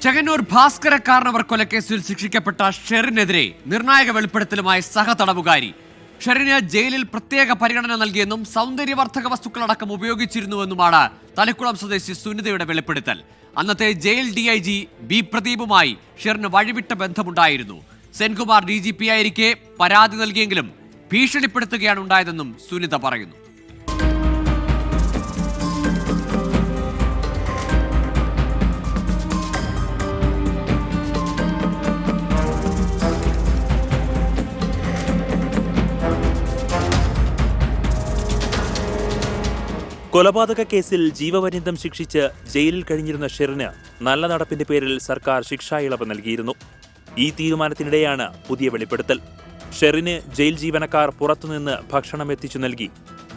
ചെങ്ങന്നൂർ ഭാസ്കര കാരണവർ കൊലക്കേസിൽ ശിക്ഷിക്കപ്പെട്ട ഷെറിനെതിരെ നിർണായക വെളിപ്പെടുത്തലുമായി സഹതടവുകാരി. ഷെറിന് ജയിലിൽ പ്രത്യേക പരിഗണന നൽകിയെന്നും സൗന്ദര്യവർദ്ധക വസ്തുക്കളടക്കം ഉപയോഗിച്ചിരുന്നുവെന്നുമാണ് തലക്കുളം സ്വദേശി സുനിതയുടെ വെളിപ്പെടുത്തൽ. അന്നത്തെ ജയിൽ DIG ബി പ്രദീപുമായി ഷെറിന് വഴിവിട്ട ബന്ധമുണ്ടായിരുന്നു. സെൻകുമാർ DGP ആയിരിക്കെ പരാതി നൽകിയെങ്കിലും ഭീഷണിപ്പെടുത്തുകയാണ് ഉണ്ടായതെന്നും സുനിത പറയുന്നു. കൊലപാതക കേസിൽ ജീവപര്യന്തം ശിക്ഷിച്ച് ജയിലിൽ കഴിഞ്ഞിരുന്ന ഷെറിന് നല്ല നടപ്പിന്റെ പേരിൽ സർക്കാർ ശിക്ഷാ ഇളവ് നൽകിയിരുന്നു. ഈ തീരുമാനത്തിനിടെയാണ് പുതിയ വെളിപ്പെടുത്തൽ. ഷെറിന് ജയിൽ ജീവനക്കാർ പുറത്തുനിന്ന് ഭക്ഷണം എത്തിച്ചു നൽകി.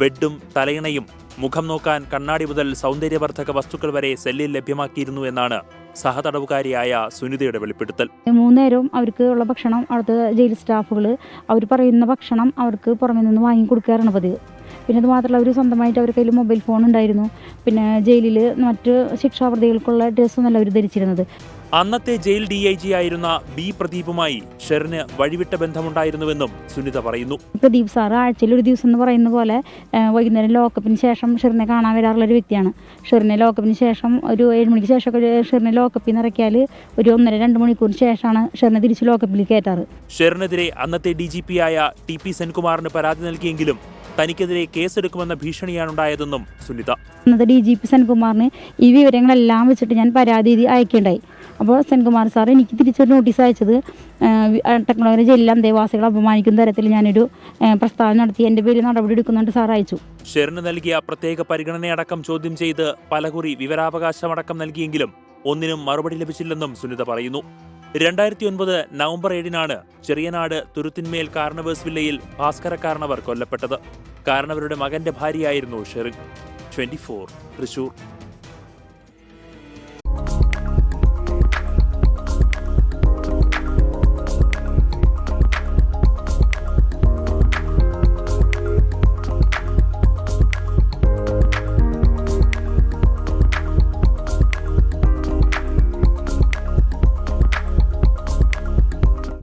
ബെഡും തലയിണയും മുഖം നോക്കാൻ കണ്ണാടി മുതൽ സൗന്ദര്യവർദ്ധക വസ്തുക്കൾ വരെ സെല്ലിൽ ലഭ്യമാക്കിയിരുന്നു എന്നാണ് സഹതടവുകാരിയായ സുനിതയുടെ വെളിപ്പെടുത്തൽ. 3 നേരവും അവർക്ക് ഉള്ള ഭക്ഷണം അവിടുത്തെ ജയിൽ സ്റ്റാഫുകൾ അവർ പറയുന്ന ഭക്ഷണം അവർക്ക് പുറമെ നിന്ന് വാങ്ങിക്കൊടുക്കാറാണ് പതിവ്. പിന്നെ അത് മാത്രമല്ല, അവർ സ്വന്തമായിട്ട് അവരുടെ കയ്യിൽ മൊബൈൽ ഫോൺ ഉണ്ടായിരുന്നു. പിന്നെ ജയിലിൽ മറ്റ് ശിക്ഷാപ്രതികൾക്കുള്ള ഡ്രസ്സൊന്നല്ല അവർ ധരിച്ചിരുന്നത്. അന്നത്തെ ജയിൽ DIG ആയിരുന്ന ബി പ്രദീപുമായി ഷെറിന് വഴിവിട്ട ബന്ധമുണ്ടായിരുന്നുവെന്നും സുനിത പറയുന്നു. പ്രദീപ് സാർ ആഴ്ചയിൽ ഒരു ദിവസം എന്ന് പറയുന്ന പോലെ വൈകുന്നേരം ലോക്കപ്പിന് ശേഷം ഷെറിനെ കാണാൻ വരാറുള്ള ഒരു വ്യക്തിയാണ്. ഷെറിനെ ലോക്കപ്പിന് ശേഷം ഒരു 7 മണിക്ക് ശേഷം ഷെറിനെ ലോക്കപ്പിൽ നിന്ന് ഇറക്കിയാൽ ഒരു 1.5-2 മണിക്കൂറിന് ശേഷമാണ് ഷെറിനെ തിരിച്ച് ലോക്കപ്പിൽ കയറ്റാറ്. ഷെറിനെതിരെ അന്നത്തെ DGP ആയ TP സെൻകുമാറിന് പരാതി നൽകിയെങ്കിലും തനിക്കെതിരെ കേസെടുക്കുമെന്ന ഭീഷണിയാണുണ്ടായതെന്നും സുനിത. അന്നത്തെ DGP സെൻകുമാറിന് ഈ വിവരങ്ങളെല്ലാം വെച്ചിട്ട് ഞാൻ പരാതി അയക്കേണ്ടായി. അപ്പോൾ സെൻകുമാർ സാർ എനിക്ക് തിരിച്ചൊരു നോട്ടീസ് അയച്ചത് ടെക്നോളജി ജയിലിലെ അന്തേവാസികളെ അപമാനിക്കുന്ന തരത്തിൽ ഞാനൊരു പ്രസ്താവന നടത്തി എൻ്റെ പേരിൽ നടപടി എടുക്കുന്നുണ്ട് സാർ അയച്ചു. ഷെറിന് നൽകിയ പ്രത്യേക പരിഗണനയടക്കം ചോദ്യം ചെയ്ത് പലകുറി വിവരാവകാശമടക്കം നൽകിയെങ്കിലും ഒന്നിനും മറുപടി ലഭിച്ചില്ലെന്നും സുനിത പറയുന്നു. 2009 നവംബർ 7-നാണ് ചെറിയനാട് തുരുത്തിന്മേൽ കാർണവേഴ്സ് വില്ലയിൽ ഭാസ്കര കാരണവർ കൊല്ലപ്പെട്ടത്. കാരണവരുടെ മകന്റെ ഭാര്യയായിരുന്നു ഷെറിൻ. 24 തൃശൂർ.